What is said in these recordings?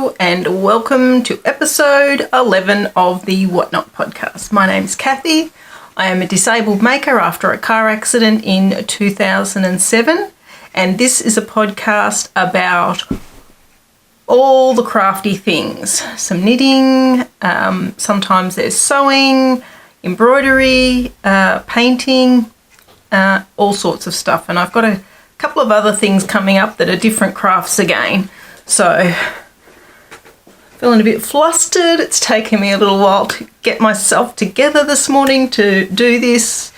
Hello and welcome to episode 11 of the Whatnot podcast. My name's Kathy. I am a disabled maker after a car accident in 2007, and this is a podcast about all the crafty things. Some knitting, sometimes there's sewing, embroidery, painting, all sorts of stuff. And I've got a couple of other things coming up that are different crafts again. So, feeling a bit flustered. It's taken me a little while to get myself together this morning to do this.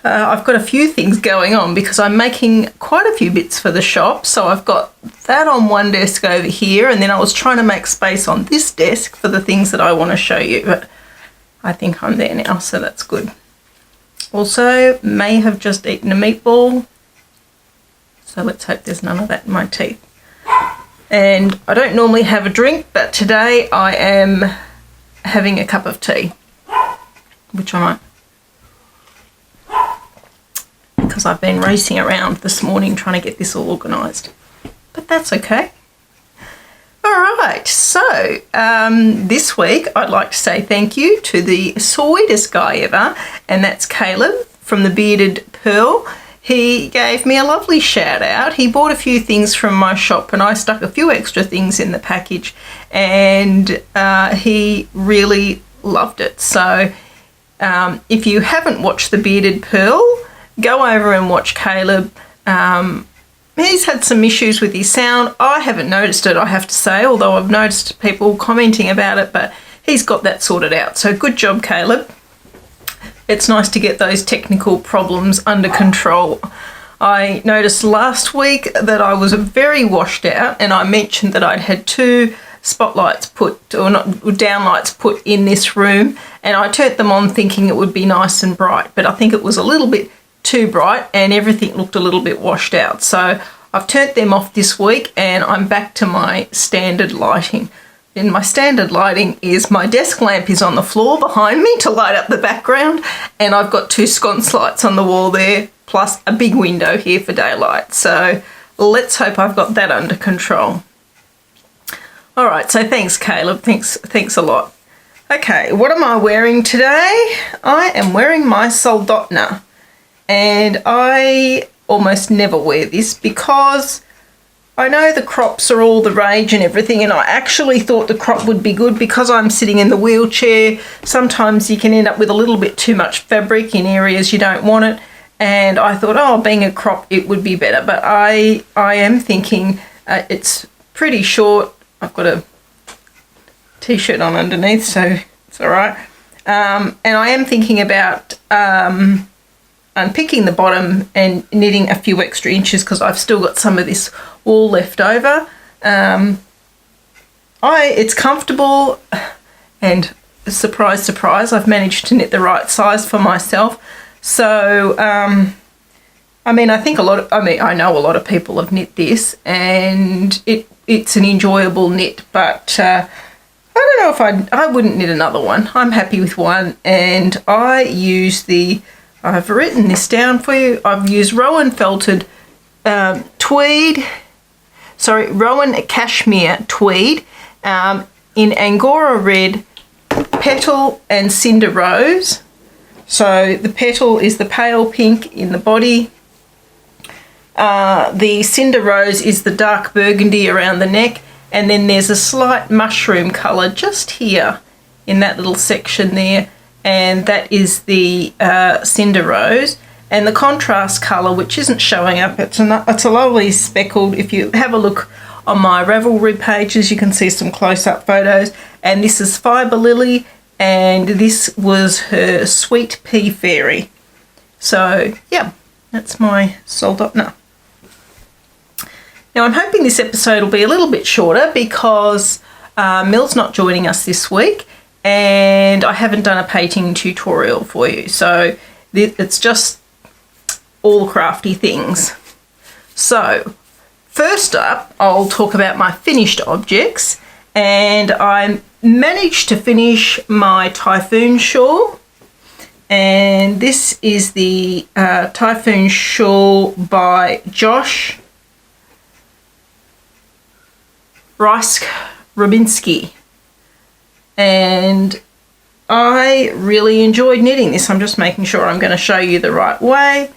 I've got a few things going on because I'm making quite a few bits for the shop. So I've got that on one desk over here, and then I was trying to make space on this desk for the things that I want to show you. But I think I'm there now, so that's good. Also, may have just eaten a meatball. So let's hope there's none of that in my teeth. And I don't normally have a drink, but today I am having a cup of tea, which I might, because I've been racing around this morning trying to get this all organised. But that's okay. All right, so this week I'd like to say thank you to the sweetest guy ever, and that's Caleb from the Bearded Pearl. He gave me a lovely shout out. He bought a few things from my shop and I stuck a few extra things in the package, and he really loved it. So if you haven't watched The Bearded Pearl, go over and watch Caleb. He's had some issues with his sound. I haven't noticed it, I have to say, although I've noticed people commenting about it, but he's got that sorted out. So good job, Caleb. It's nice to get those technical problems under control. I noticed last week that I was very washed out, and I mentioned that I'd had two spotlights put, or not, downlights put in this room, and I turned them on thinking it would be nice and bright, but I think it was a little bit too bright and everything looked a little bit washed out. So I've turned them off this week and I'm back to my standard lighting. And my standard lighting is my desk lamp is on the floor behind me to light up the background, and I've got two sconce lights on the wall there, plus a big window here for daylight. So let's hope I've got that under control. All right, so thanks, Caleb. Thanks a lot. Okay, what am I wearing today? I am wearing my Soldotna, and I almost never wear this because I know the crops are all the rage and everything, and I actually thought the crop would be good because I'm sitting in the wheelchair. Sometimes you can end up with a little bit too much fabric in areas you don't want it, and I thought, oh, being a crop, it would be better. But I am thinking it's pretty short. I've got a t-shirt on underneath, so it's all right. And I am thinking about unpicking the bottom and knitting a few extra inches because I've still got some of this wool left over. It's comfortable, and surprise, surprise, I've managed to knit the right size for myself. So, I know a lot of people have knit this, and it's an enjoyable knit, but I don't know if I wouldn't knit another one. I'm happy with one, and I've written this down for you. I've used Rowan Cashmere Tweed in Angora Red, Petal and Cinder Rose. So the petal is the pale pink in the body. The Cinder Rose is the dark burgundy around the neck, and then there's a slight mushroom colour just here in that little section there, and that is the Cinder Rose. And the contrast colour, which isn't showing up, it's a lovely speckled. If you have a look on my Ravelry pages, you can see some close-up photos. And this is Fibre Lily, and this was her Sweet Pea Fairy. So, yeah, that's my Soldotna. Now, I'm hoping this episode will be a little bit shorter because Mil's not joining us this week, and I haven't done a painting tutorial for you. So it's just all crafty things. So first up, I'll talk about my finished objects, and I managed to finish my Typhoon shawl, and this is the Typhoon shawl by Josh Rubinski. And I really enjoyed knitting this. I'm just making sure I'm going to show you the right way.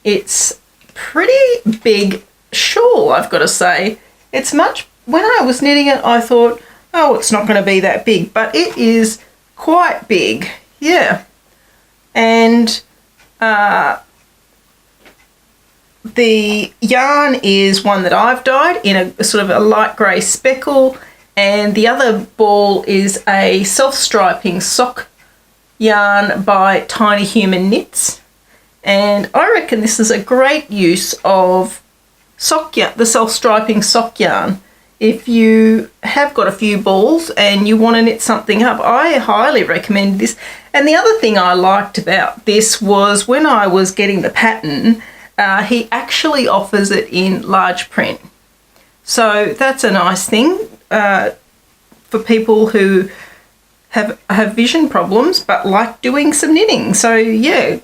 It's pretty big shawl, I've got to say. It's much, when I was knitting it, I thought, oh, it's not going to be that big, but it is quite big, yeah. And the yarn is one that I've dyed in a sort of a light grey speckle, and the other ball is a self-striping sock yarn by Tiny Human Knits. And I reckon this is a great use of sock yarn, the self-striping sock yarn. If you have got a few balls and you want to knit something up, I highly recommend this. And the other thing I liked about this was when I was getting the pattern, he actually offers it in large print. So that's a nice thing for people who have vision problems but like doing some knitting. So yeah,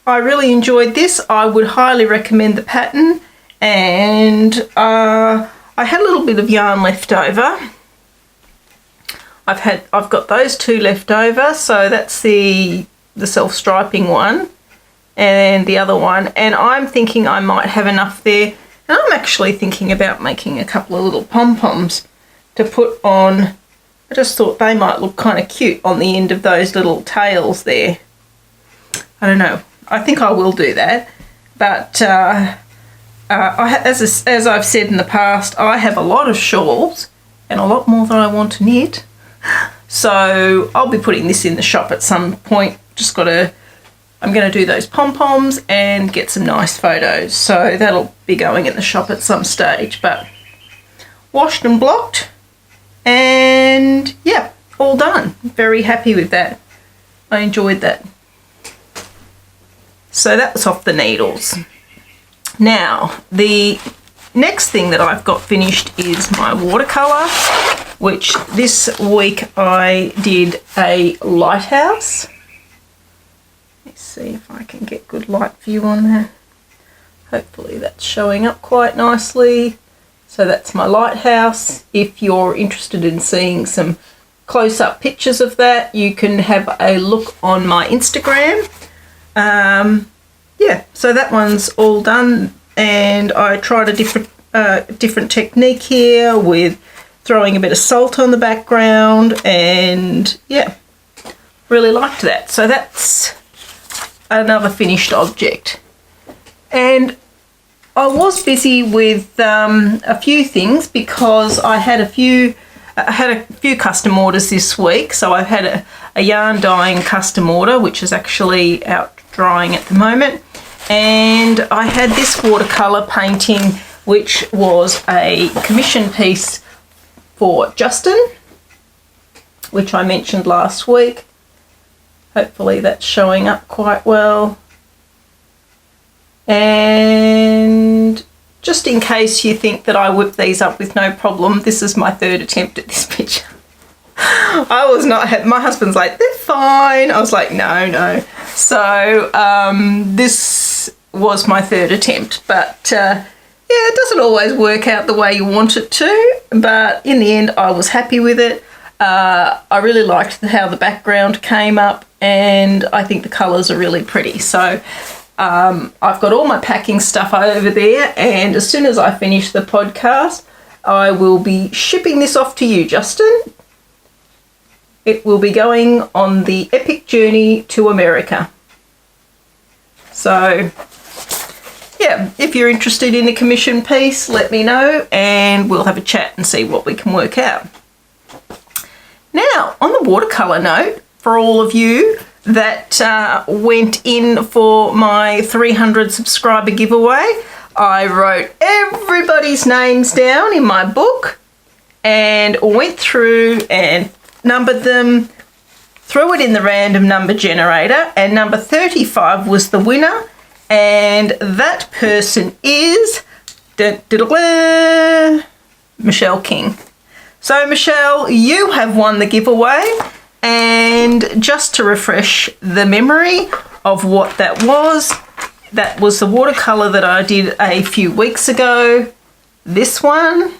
I really enjoyed this. I would highly recommend the pattern. And I had a little bit of yarn left over. I've got those two left over, so that's the self-striping one and the other one, and I'm thinking I might have enough there. And I'm actually thinking about making a couple of little pom-poms to put on. I just thought they might look kind of cute on the end of those little tails there. I don't know. I think I will do that. But as I've said in the past, I have a lot of shawls and a lot more that I want to knit. So I'll be putting this in the shop at some point. I'm going to do those pom-poms and get some nice photos. So that'll be going in the shop at some stage. But washed and blocked. And yeah, all done. Very happy with that. I enjoyed that. So that was off the needles. Now, the next thing that I've got finished is my watercolour, which this week I did a lighthouse. Let's see if I can get good light view on there. Hopefully that's showing up quite nicely. So that's my lighthouse. If you're interested in seeing some close-up pictures of that, you can have a look on my Instagram. Yeah, so that one's all done, and I tried a different technique here with throwing a bit of salt on the background, and yeah, really liked that. So that's another finished object. And I was busy with a few things because I had a few custom orders this week. So I've had a yarn dyeing custom order, which is actually out drying at the moment, and I had this watercolour painting, which was a commission piece for Justin, which I mentioned last week. Hopefully that's showing up quite well. And just in case you think that I whipped these up with no problem, this is my third attempt at this picture. I was not, my husband's like, they're fine. I was like, no. So this was my third attempt, but yeah, it doesn't always work out the way you want it to, but in the end I was happy with it. I really liked how the background came up, and I think the colours are really pretty. So I've got all my packing stuff over there, and as soon as I finish the podcast, I will be shipping this off to you, Justin. It will be going on the epic journey to America. So, yeah, if you're interested in a commission piece, let me know and we'll have a chat and see what we can work out. Now, on the watercolour note, for all of you that went in for my 300 subscriber giveaway, I wrote everybody's names down in my book and went through and numbered them, threw it in the random number generator, and number 35 was the winner, and that person is Michelle King. So Michelle, you have won the giveaway, and just to refresh the memory of what that was the watercolour that I did a few weeks ago. This one,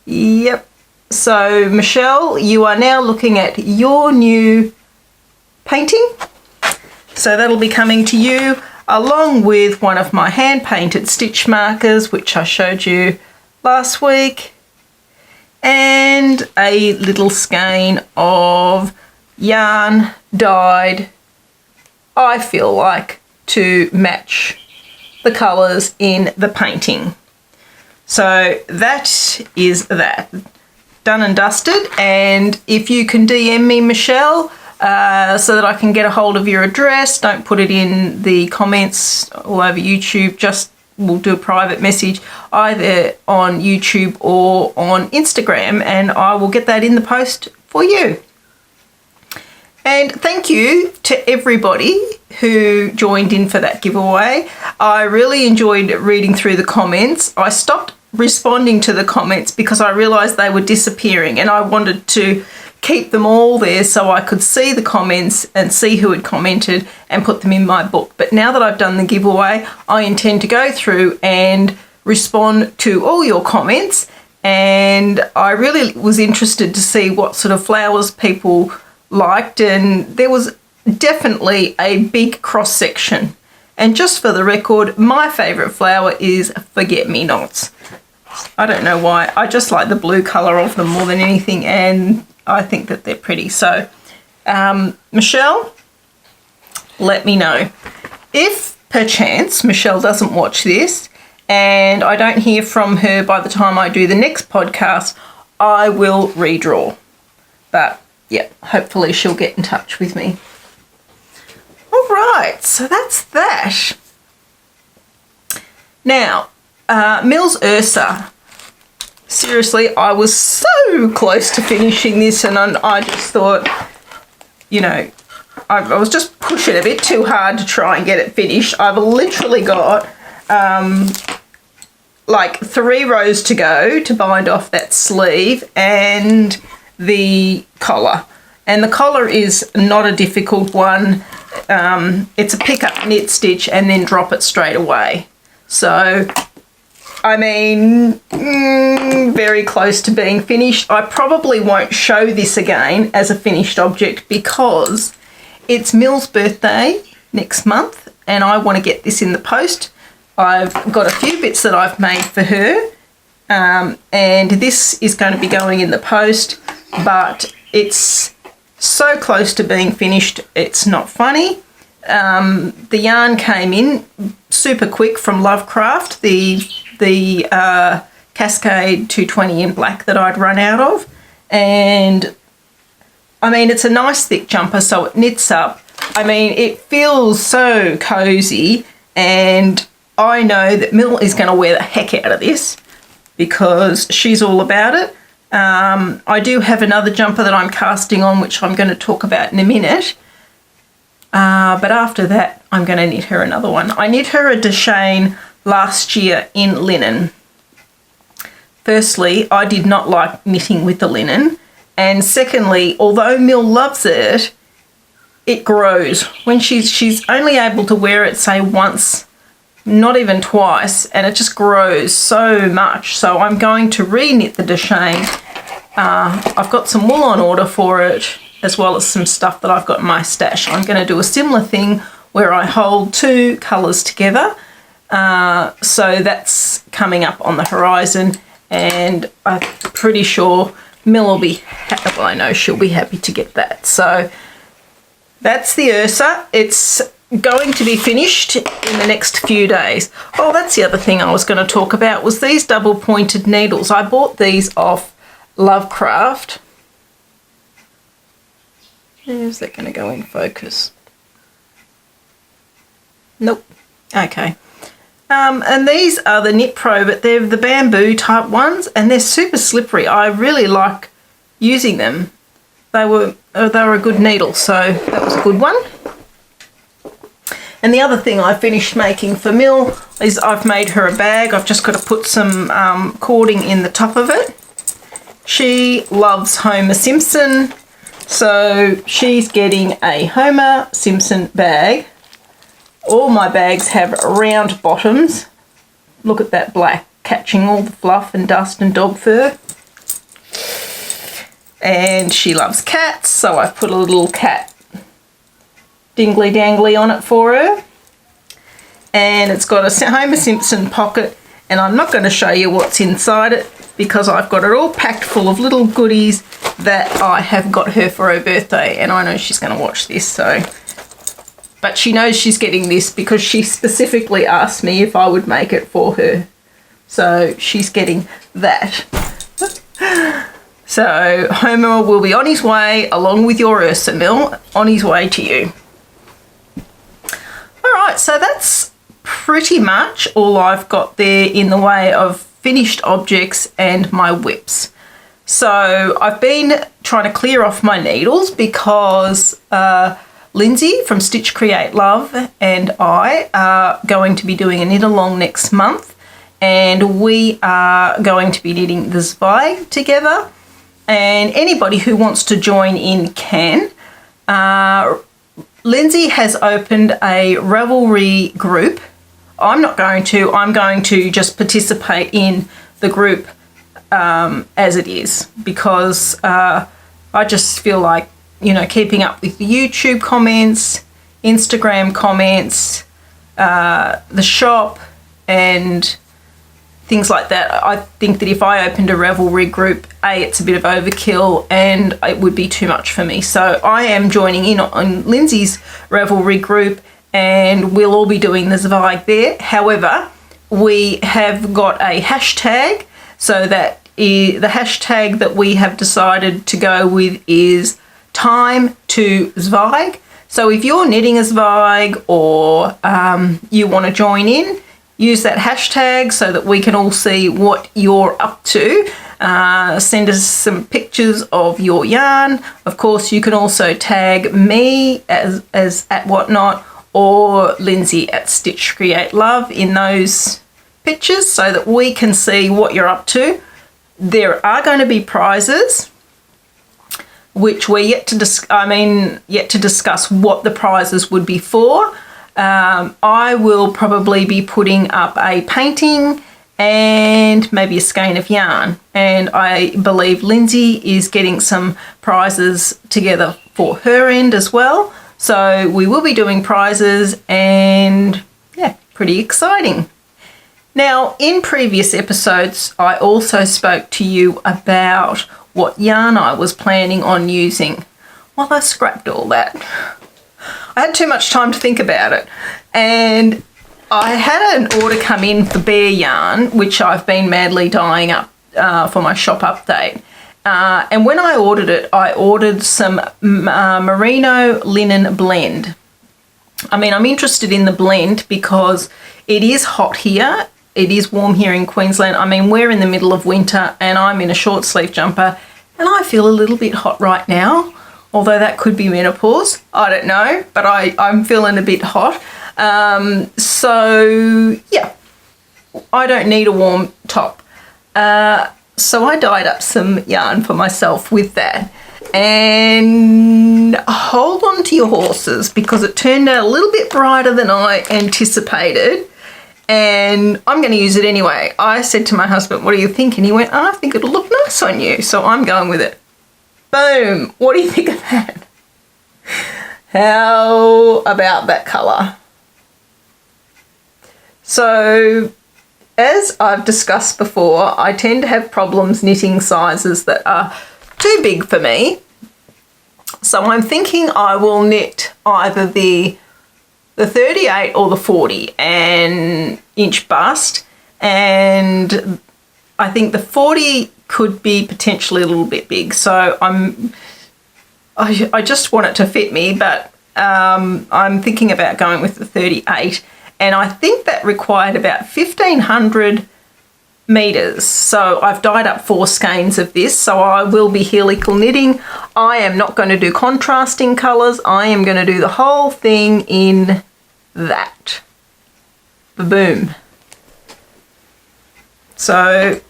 Yep. So, Michelle, you are now looking at your new painting. So that'll be coming to you along with one of my hand-painted stitch markers, which I showed you last week, and a little skein of yarn dyed, I feel like, to match the colours in the painting. So that is that. Done and dusted. And if you can DM me, Michelle, so that I can get a hold of your address, don't put it in the comments all over YouTube, just we'll do a private message either on YouTube or on Instagram, and I will get that in the post for you. And thank you to everybody who joined in for that giveaway. I really enjoyed reading through the comments. I stopped responding to the comments because I realised they were disappearing, and I wanted to keep them all there so I could see the comments and see who had commented and put them in my book. But now that I've done the giveaway, I intend to go through and respond to all your comments, and I really was interested to see what sort of flowers people liked, and there was definitely a big cross section. And just for the record, my favourite flower is forget-me-nots. I don't know why. I just like the blue colour of them more than anything, and I think that they're pretty. So, Michelle, let me know. If perchance Michelle doesn't watch this and I don't hear from her by the time I do the next podcast, I will redraw. But, yeah, hopefully she'll get in touch with me. All right, so that's that. Now, Mills Ursa. Seriously, I was so close to finishing this, and I just thought, you know, I was just pushing a bit too hard to try and get it finished. I've literally got like 3 rows to go to bind off that sleeve and the collar. And the collar is not a difficult one. It's a pick up knit stitch and then drop it straight away. So, I mean, very close to being finished. I probably won't show this again as a finished object because it's Mill's birthday next month and I want to get this in the post. I've got a few bits that I've made for her, and this is going to be going in the post, but it's so close to being finished, it's not funny. The yarn came in super quick from Lovecraft, the Cascade 220 in black that I'd run out of, and I mean, it's a nice thick jumper, so it knits up. I mean, it feels so cozy, and I know that Mill is going to wear the heck out of this because she's all about it. I do have another jumper that I'm casting on, which I'm going to talk about in a minute. But after that, I'm going to knit her another one. I knit her a Deshane last year in linen. Firstly, I did not like knitting with the linen. And secondly, although Mill loves it, it grows. When she's only able to wear it, say, once, not even twice, and it just grows so much. So I'm going to re-knit the Deshane. I've got some wool on order for it, as well as some stuff that I've got in my stash. I'm going to do a similar thing where I hold 2 colours together. So that's coming up on the horizon, and I'm pretty sure Mill will be happy. Well, I know she'll be happy to get that. So that's the Ursa. It's going to be finished in the next few days. Oh, that's the other thing I was going to talk about was these double pointed needles. I bought these off Lovecraft. Is that going to go in focus? Nope. Okay. And these are the Knit Pro, but they're the bamboo type ones, and they're super slippery. I really like using them. They were a good needle, so that was a good one. And the other thing I finished making for Mill is I've made her a bag. I've just got to put some cording in the top of it. She loves Homer Simpson, so she's getting a Homer Simpson bag. All my bags have round bottoms. Look at that black, catching all the fluff and dust and dog fur. and she loves cats, so I put a little cat dingly dangly on it for her. And it's got a Homer Simpson pocket, and I'm not going to show you what's inside it because I've got it all packed full of little goodies that I have got her for her birthday, and I know she's going to watch this, so. But she knows she's getting this because she specifically asked me if I would make it for her. So she's getting that. So Homer will be on his way along with your Ursa on his way to you. All right, so that's pretty much all I've got there in the way of finished objects and my whips. So I've been trying to clear off my needles because Lindsay from Stitch Create Love and I are going to be doing a knit along next month, and we are going to be knitting the Zweig together, and anybody who wants to join in can. Lindsay has opened a Ravelry group. I'm going to just participate in the group as it is, because I just feel like, you know, keeping up with the YouTube comments, Instagram comments, the shop and things like that. I think that if I opened a Ravelry group, it's a bit of overkill and it would be too much for me. So I am joining in on Lindsay's Ravelry group, and we'll all be doing the Zweig there. However, we have got a hashtag, so that the hashtag that we have decided to go with is Time to Zweig. So if you're knitting a Zweig or you want to join in, use that hashtag so that we can all see what you're up to. Send us some pictures of your yarn. Of course, you can also tag me as at Whatnot or Lindsay at Stitch Create Love in those pictures so that we can see what you're up to. There are going to be prizes, which we're yet to discuss what the prizes would be for. I will probably be putting up a painting and maybe a skein of yarn, and I believe Lindsay is getting some prizes together for her end as well. So we will be doing prizes, and yeah, pretty exciting. Now, in previous episodes, I also spoke to you about what yarn I was planning on using. Well, I scrapped all that. I had too much time to think about it, and I had an order come in for Bear yarn, which I've been madly dyeing up for my shop update. And when I ordered it, I ordered some merino linen blend. I mean, I'm interested in the blend because it is hot here. It is warm here in Queensland. I mean, we're in the middle of winter and I'm in a short sleeve jumper and I feel a little bit hot right now, although that could be menopause. I don't know, but I'm feeling a bit hot. So yeah, I don't need a warm top. So I dyed up some yarn for myself with that. And hold on to your horses because it turned out a little bit brighter than I anticipated. And I'm going to use it anyway. I said to my husband, what do you think? And he went, I think it'll look nice on you. So I'm going with it. Boom. What do you think of that? How about that colour? So, as I've discussed before, I tend to have problems knitting sizes that are too big for me. So I'm thinking I will knit either the 38 or the 40 and inch bust, and I think the 40 could be potentially a little bit big. So I just want it to fit me, but I'm thinking about going with the 38. And I think that required about 1,500 metres. So I've dyed up 4 skeins of this, so I will be helical knitting. I am not going to do contrasting colours. I am going to do the whole thing in that. Boom. So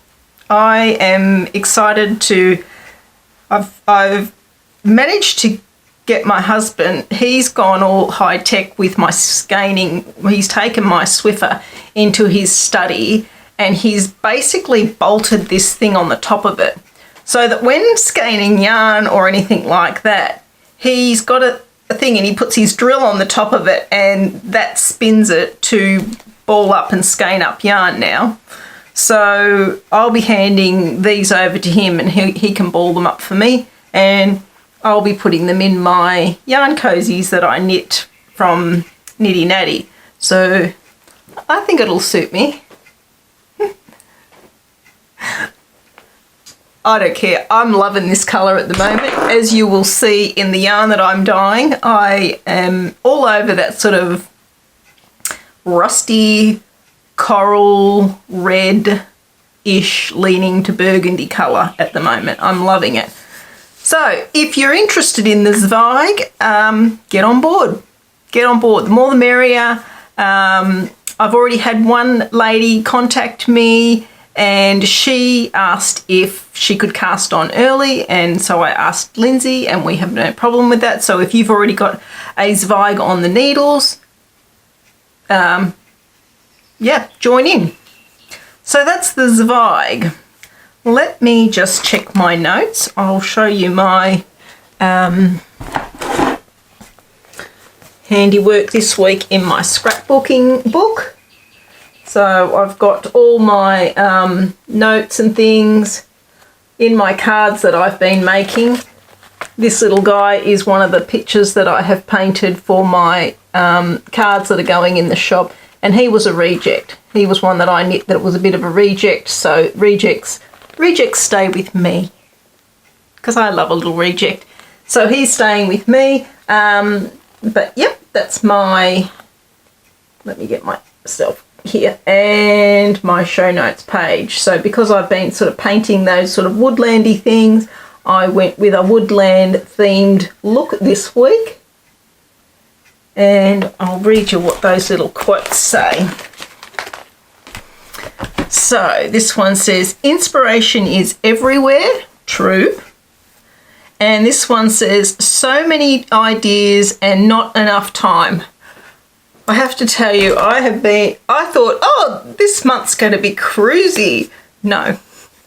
I am excited to... I've managed to get my husband, he's gone all high tech with my skeining. He's taken my Swiffer into his study and he's basically bolted this thing on the top of it. so that when skein yarn or anything like that, he's got a thing and he puts his drill on the top of it and that spins it to ball up and skein up yarn now. So I'll be handing these over to him and he can ball them up for me, and I'll be putting them in my yarn cozies that I knit from Knitty Natty. So I think it'll suit me. I don't care. I'm loving this colour at the moment. As you will see in the yarn that I'm dyeing, I am all over that sort of rusty coral red-ish leaning to burgundy colour at the moment. I'm loving it. So if you're interested in the Zweig, get on board. Get on board. The more the merrier. I've already had one lady contact me and she asked if she could cast on early, and so I asked Lindsay and we have no problem with that. So if you've already got a Zweig on the needles, yeah, join in. So that's the Zweig. Let me just check my notes. I'll show you my handiwork this week in my scrapbooking book. So I've got all my notes and things in my cards that I've been making. This little guy is one of the pictures that I have painted for my cards that are going in the shop, and he was a reject. He was one that I knit that was a bit of a reject, so rejects stay with me because I love a little reject. So he's staying with me, but yep, that's my, let me get myself here, and my show notes page. So because I've been sort of painting those sort of woodlandy things, I went with a woodland themed look this week, and I'll read you what those little quotes say. So this one says, inspiration is everywhere, true. And this one says, so many ideas and not enough time. I have to tell you, I thought, oh, this month's going to be cruisy. No,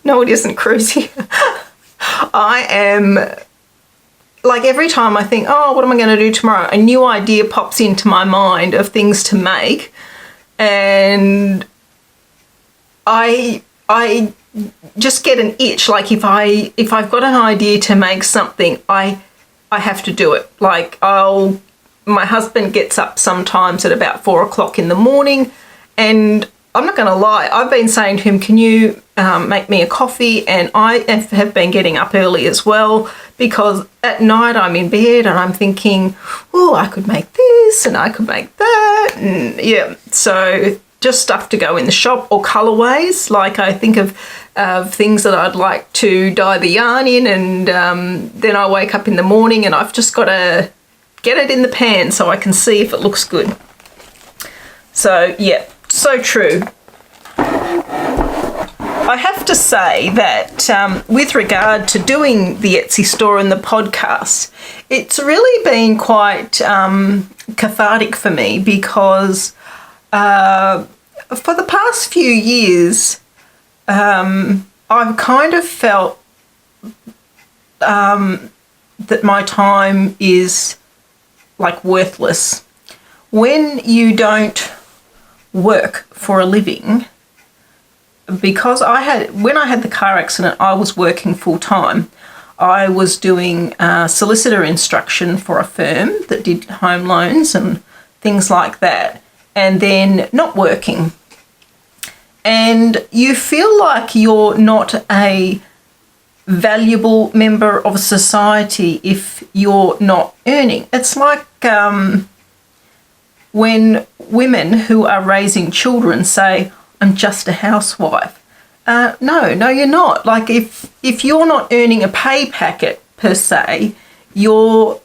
it isn't cruisy. I am, like every time I think, oh, what am I going to do tomorrow? A new idea pops into my mind of things to make. And I just get an itch. Like if I've got an idea to make something, I have to do it. Like my husband gets up sometimes at about 4 o'clock in the morning, and I'm not going to lie, I've been saying to him, can you make me a coffee? And I have been getting up early as well, because at night I'm in bed and I'm thinking, oh, I could make this and I could make that. And yeah, so just stuff to go in the shop or colourways. Like I think of things that I'd like to dye the yarn in, and then I wake up in the morning and I've just got to get it in the pan so I can see if it looks good. So yeah, so true. I have to say that with regard to doing the Etsy store and the podcast, it's really been quite cathartic for me, because for the past few years I've kind of felt that my time is like worthless. When you don't work for a living, because when I had the car accident, I was working full time. I was doing solicitor instruction for a firm that did home loans and things like that, and then not working. And you feel like you're not a valuable member of society if you're not earning. It's like when women who are raising children say, I'm just a housewife. No, you're not. Like if you're not earning a pay packet per se, you're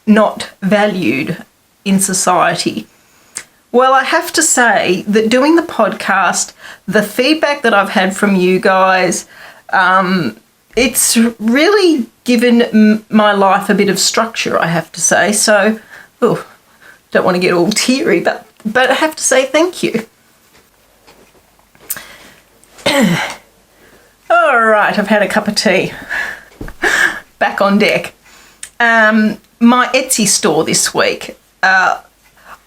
not valued in society. Well, I have to say that doing the podcast, the feedback that I've had from you guys, it's really given my life a bit of structure, I have to say. So, don't want to get all teary, but I have to say thank you. All right, I've had a cup of tea. back on deck. My Etsy store this week.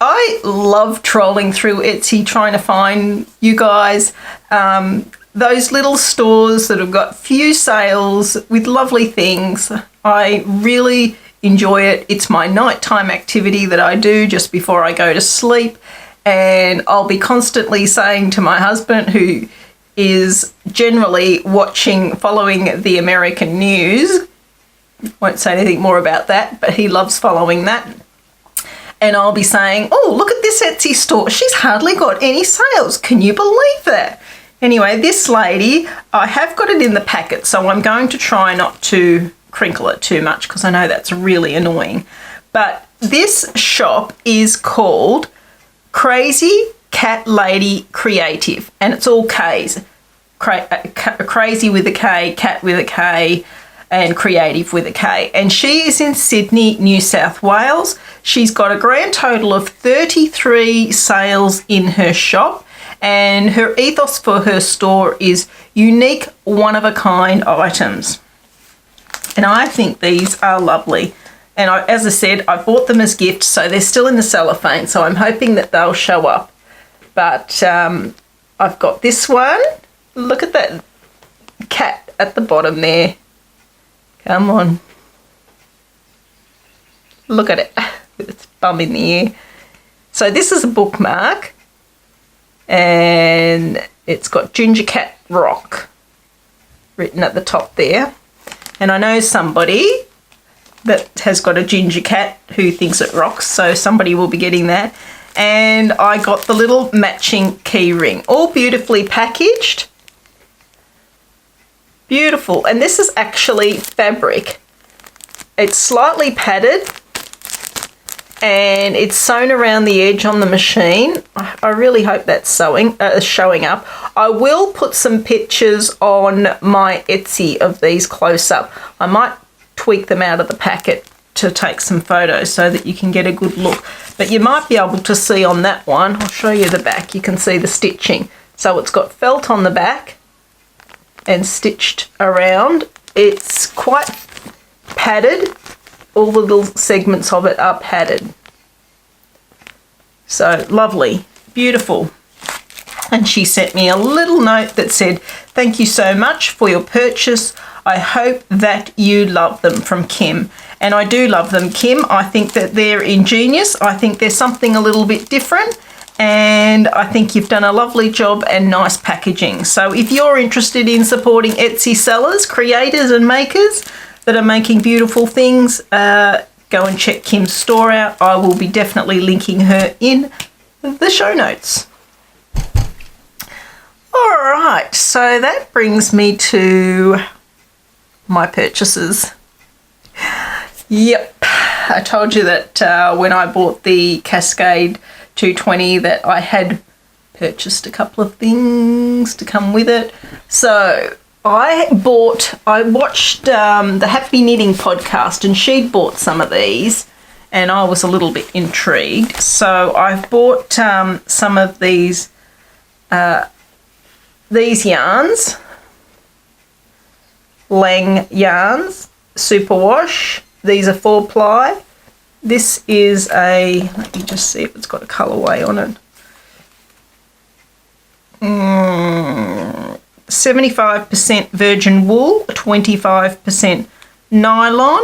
I love trolling through Etsy trying to find you guys those little stores that have got few sales with lovely things. I really enjoy it. It's my nighttime activity that I do just before I go to sleep, and I'll be constantly saying to my husband, who is generally following the American news, won't say anything more about that, but he loves following that. And I'll be saying, oh, look at this Etsy store. She's hardly got any sales. Can you believe that? Anyway, this lady, I have got it in the packet, so I'm going to try not to crinkle it too much because I know that's really annoying. But this shop is called Crazy Cat Lady Creative, and it's all K's. Crazy with a K, cat with a K, and creative with a K. And she is in Sydney, New South Wales. She's got a grand total of 33 sales in her shop, and her ethos for her store is unique, one-of-a-kind items. And I think these are lovely. And as I said, I bought them as gifts, so they're still in the cellophane, so I'm hoping that they'll show up. But I've got this one. Look at that cat at the bottom there. Come on. Look at it with its bum in the air. So this is a bookmark, and it's got Ginger Cat Rock written at the top there. And I know somebody that has got a ginger cat who thinks it rocks, so somebody will be getting that. And I got the little matching key ring, all beautifully packaged. Beautiful. And this is actually fabric. It's slightly padded and it's sewn around the edge on the machine. I really hope that's showing up. I will put some pictures on my Etsy of these close up. I might tweak them out of the packet to take some photos so that you can get a good look. But you might be able to see on that one, I'll show you the back, you can see the stitching. So it's got felt on the back and stitched around. It's quite padded. All the little segments of it are padded. So lovely, beautiful. And she sent me a little note that said, thank you so much for your purchase. I hope that you love them, from Kim. And I do love them, Kim. I think that they're ingenious. I think there's something a little bit different. And I think you've done a lovely job and nice packaging. So if you're interested in supporting Etsy sellers, creators and makers that are making beautiful things, go and check Kim's store out. I will be definitely linking her in the show notes. All right, so that brings me to my purchases. Yep, I told you that when I bought the Cascade 220 that I had purchased a couple of things to come with it. So I watched the Happy Knitting podcast, and she'd bought some of these and I was a little bit intrigued. So I've bought some of these yarns, Lang yarns, superwash. These are 4-ply. This is let me just see if it's got a colourway on it. 75% virgin wool, 25% nylon,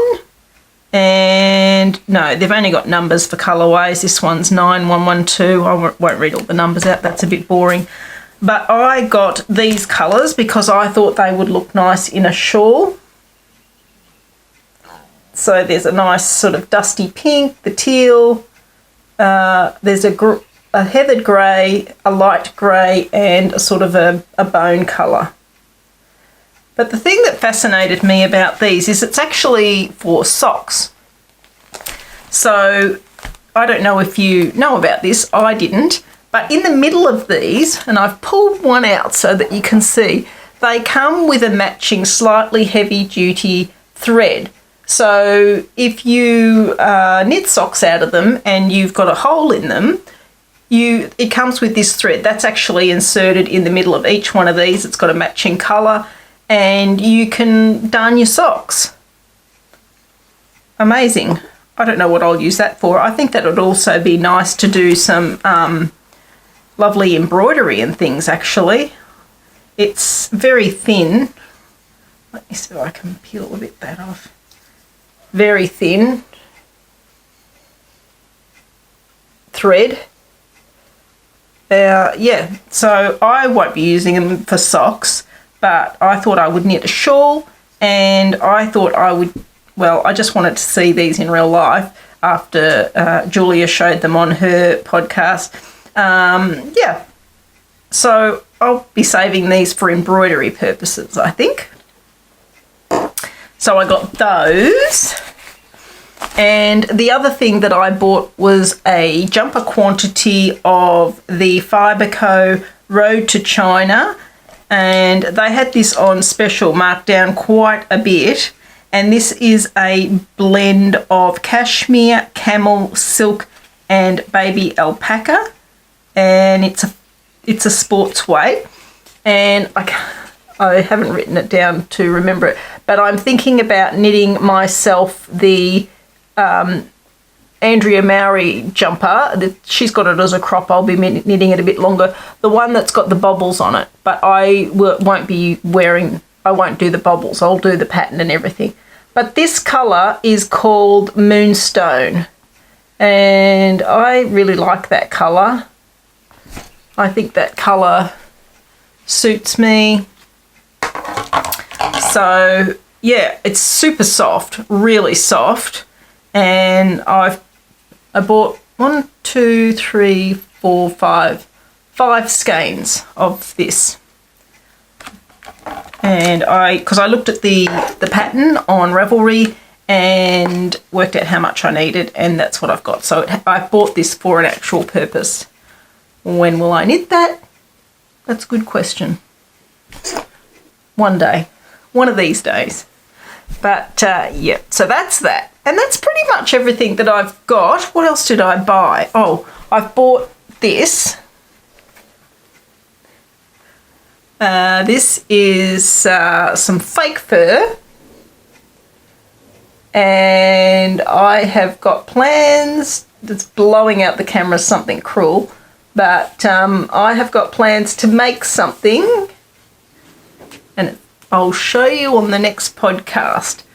and no, they've only got numbers for colourways. This one's 9112. I won't read all the numbers out, that's a bit boring. But I got these colours because I thought they would look nice in a shawl. So there's a nice sort of dusty pink, the teal, there's a heathered grey, a light grey, and a sort of a bone colour. But the thing that fascinated me about these is it's actually for socks. So I don't know if you know about this, I didn't, but in the middle of these, and I've pulled one out so that you can see, they come with a matching slightly heavy duty thread. So if you knit socks out of them and you've got a hole in them, it comes with this thread. That's actually inserted in the middle of each one of these. It's got a matching colour and you can darn your socks. amazing. I don't know what I'll use that for. I think that would also be nice to do some lovely embroidery and things, actually. It's very thin. Let me see if I can peel a bit that off. Very thin thread. Yeah, so I won't be using them for socks, but I thought I would knit a shawl, and I thought I would, well, I just wanted to see these in real life after Julia showed them on her podcast. Yeah, so I'll be saving these for embroidery purposes, I think. So I got those. And the other thing that I bought was a jumper quantity of the Fiberco Road to China. And they had this on special, marked down quite a bit. And this is a blend of cashmere, camel, silk and baby alpaca. And it's a sports weight. And I haven't written it down to remember it. But I'm thinking about knitting myself the Andrea Mowry jumper. She's got it as a crop. I'll be knitting it a bit longer. The one that's got the bobbles on it. But I won't be wearing, I won't do the bobbles. I'll do the pattern and everything. But this colour is called Moonstone. And I really like that colour. I think that colour suits me. So yeah, it's super soft, really soft. And I bought 5 skeins of this. And because I looked at the pattern on Ravelry and worked out how much I needed, and that's what I've got. So I bought this for an actual purpose. When will I knit that? That's a good question. One day. One of these days. But yeah, so that's that. And that's pretty much everything that I've got. What else did I buy? Oh, I've bought this. This is some fake fur. And I have got plans. It's blowing out the camera, something cruel. But I have got plans to make something. And I'll show you on the next podcast.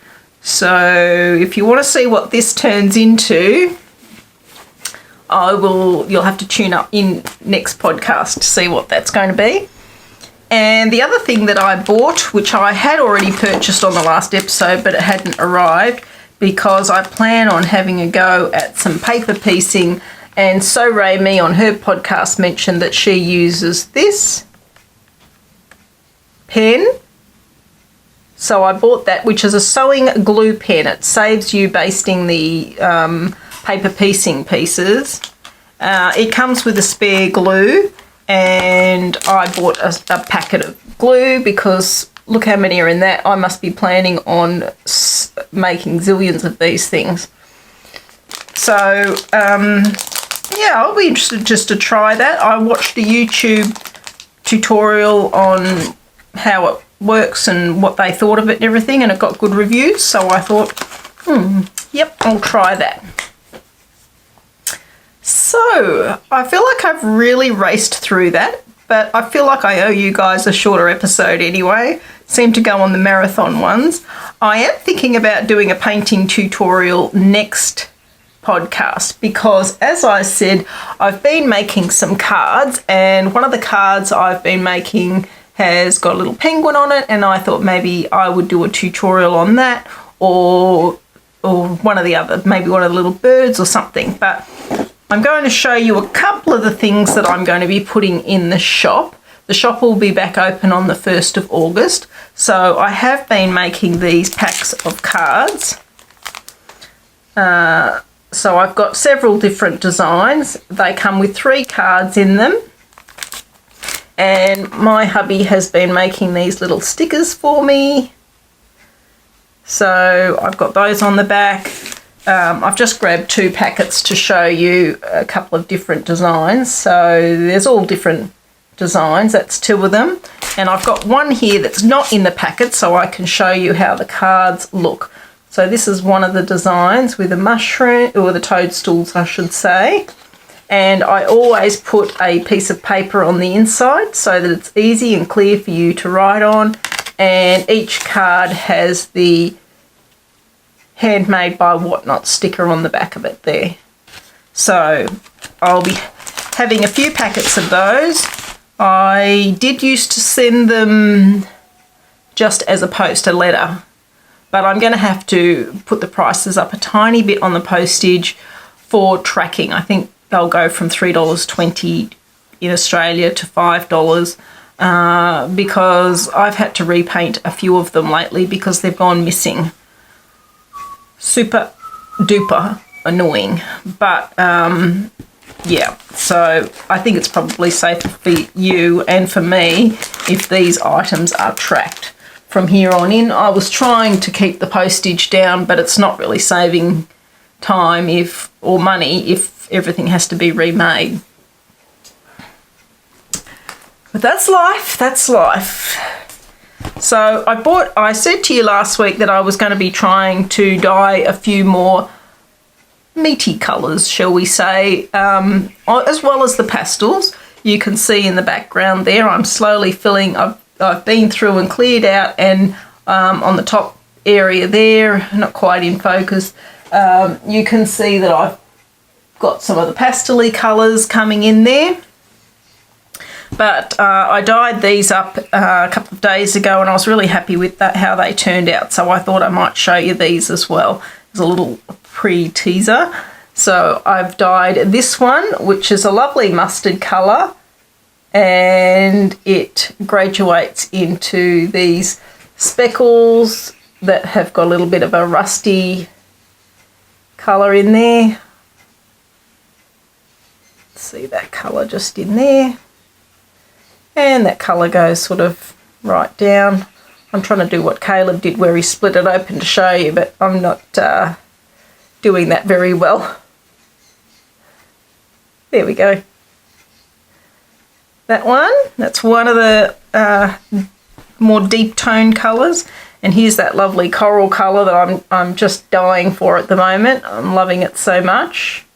So if you want to see what this turns into, you'll have to tune up in next podcast to see what that's going to be. And the other thing that I bought, which I had already purchased on the last episode, but it hadn't arrived because I plan on having a go at some paper piecing. And So Ray on her podcast mentioned that she uses this pen. So I bought that, which is a sewing glue pen. It saves you basting the paper piecing pieces. It comes with a spare glue, and I bought a packet of glue because look how many are in that. I must be planning on making zillions of these things. So, yeah, I'll be interested just to try that. I watched a YouTube tutorial on how it works and what they thought of it and everything, and it got good reviews, so I thought, yep, I'll try that. So I feel like I've really raced through that, but I feel like I owe you guys a shorter episode anyway. Seem to go on the marathon ones. I am thinking about doing a painting tutorial next podcast because, as I said, I've been making some cards, and one of the cards I've been making has got a little penguin on it, and I thought maybe I would do a tutorial on that, or one of the other, maybe one of the little birds or something. But I'm going to show you a couple of the things that I'm going to be putting in the shop. The shop will be back open on the 1st of August. So I have been making these packs of cards. So I've got several different designs. They come with 3 cards in them. And my hubby has been making these little stickers for me. So I've got those on the back. I've just grabbed 2 packets to show you a couple of different designs. So there's all different designs. That's 2 of them. And I've got one here that's not in the packet, so I can show you how the cards look. So this is one of the designs with the mushroom, or the toadstools I should say. And I always put a piece of paper on the inside so that it's easy and clear for you to write on. And each card has the Handmade by Whatnot sticker on the back of it there. So I'll be having a few packets of those. I did used to send them just as a post, a letter, but I'm going to have to put the prices up a tiny bit on the postage for tracking. I think they'll go from $3.20 in Australia to $5 because I've had to repaint a few of them lately because they've gone missing. Super duper annoying, but yeah, so I think it's probably safer for you and for me if these items are tracked from here on in. I was trying to keep the postage down, but it's not really saving time or money if everything has to be remade. But that's life, that's life. So I said to you last week that I was going to be trying to dye a few more meaty colours, shall we say, as well as the pastels. You can see in the background there, I'm slowly filling. I've been through and cleared out, and on the top area there, not quite in focus, you can see that I've got some of the pastel-y colours coming in there. But I dyed these up a couple of days ago, and I was really happy with how they turned out, so I thought I might show you these as well as a little pre-teaser. So I've dyed this one, which is a lovely mustard colour, and it graduates into these speckles that have got a little bit of a rusty colour in there. See that colour just in there. And that colour goes sort of right down. I'm trying to do what Caleb did where he split it open to show you, but I'm not doing that very well. There we go. That one, that's one of the more deep tone colours. And here's that lovely coral colour that I'm just dying for at the moment. I'm loving it so much.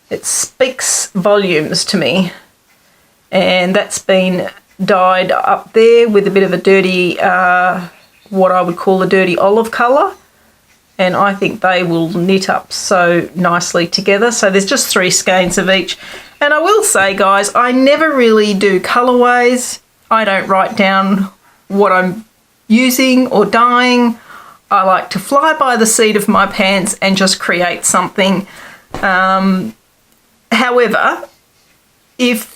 It speaks volumes to me. And that's been dyed up there with a bit of a dirty, what I would call a dirty olive colour. And I think they will knit up so nicely together. So there's just 3 skeins of each. And I will say, guys, I never really do colourways. I don't write down what I'm using or dyeing. I like to fly by the seat of my pants and just create something. However, if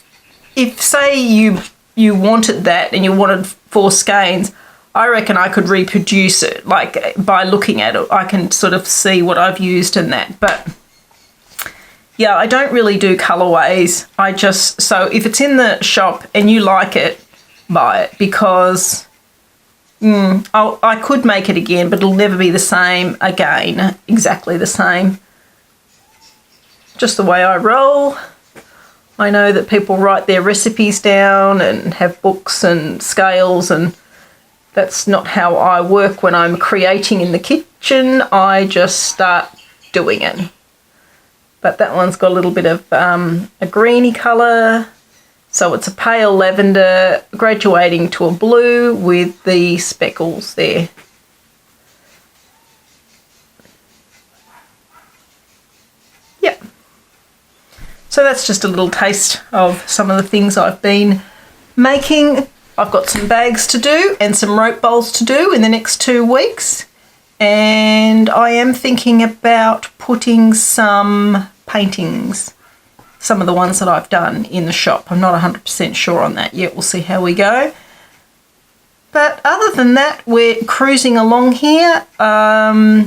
say you wanted that and you wanted 4 skeins, I reckon I could reproduce it. Like by looking at it, I can sort of see what I've used in that. But yeah, I don't really do colorways. So if it's in the shop and you like it, buy it, because I could make it again, but it'll never be the same again, exactly the same. Just the way I roll. I know that people write their recipes down and have books and scales, and that's not how I work when I'm creating in the kitchen. I just start doing it. But that one's got a little bit of a greeny colour. So it's a pale lavender graduating to a blue with the speckles there. Yep. So that's just a little taste of some of the things I've been making. I've got some bags to do and some rope bowls to do in the next 2 weeks. And I am thinking about putting some paintings, some of the ones that I've done in the shop. I'm not 100% sure on that yet. We'll see how we go. But other than that, we're cruising along here. I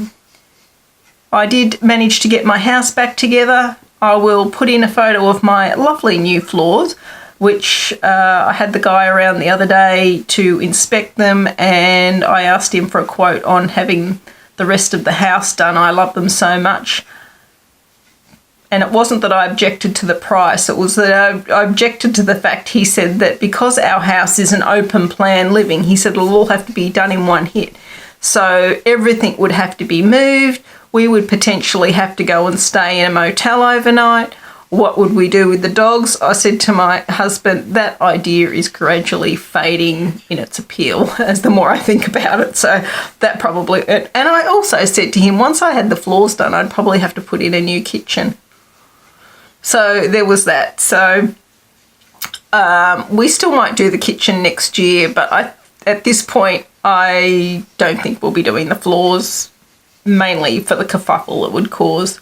did manage to get my house back together. I will put in a photo of my lovely new floors, which I had the guy around the other day to inspect them, and I asked him for a quote on having the rest of the house done. I love them so much. And it wasn't that I objected to the price, it was that I objected to the fact he said that because our house is an open plan living, he said it'll all have to be done in one hit. So everything would have to be moved. We would potentially have to go and stay in a motel overnight. What would we do with the dogs? I said to my husband, that idea is gradually fading in its appeal as the more I think about it. So that probably, and I also said to him, once I had the floors done, I'd probably have to put in a new kitchen. So there was that. So we still might do the kitchen next year, but at this point, I don't think we'll be doing the floors, mainly for the kerfuffle it would cause.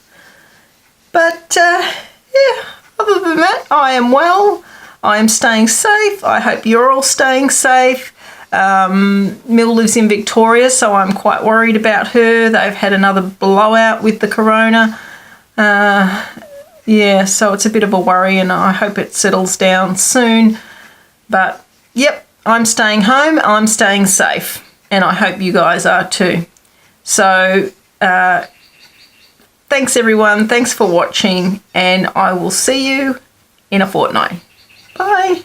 But yeah, other than that, I am well. I am staying safe. I hope you're all staying safe. Mill lives in Victoria, so I'm quite worried about her. They've had another blowout with the corona. Yeah, so it's a bit of a worry, and I hope it settles down soon. But yep, I'm staying home. I'm staying safe, and I hope you guys are too. So thanks everyone. Thanks for watching, and I will see you in a fortnight. Bye.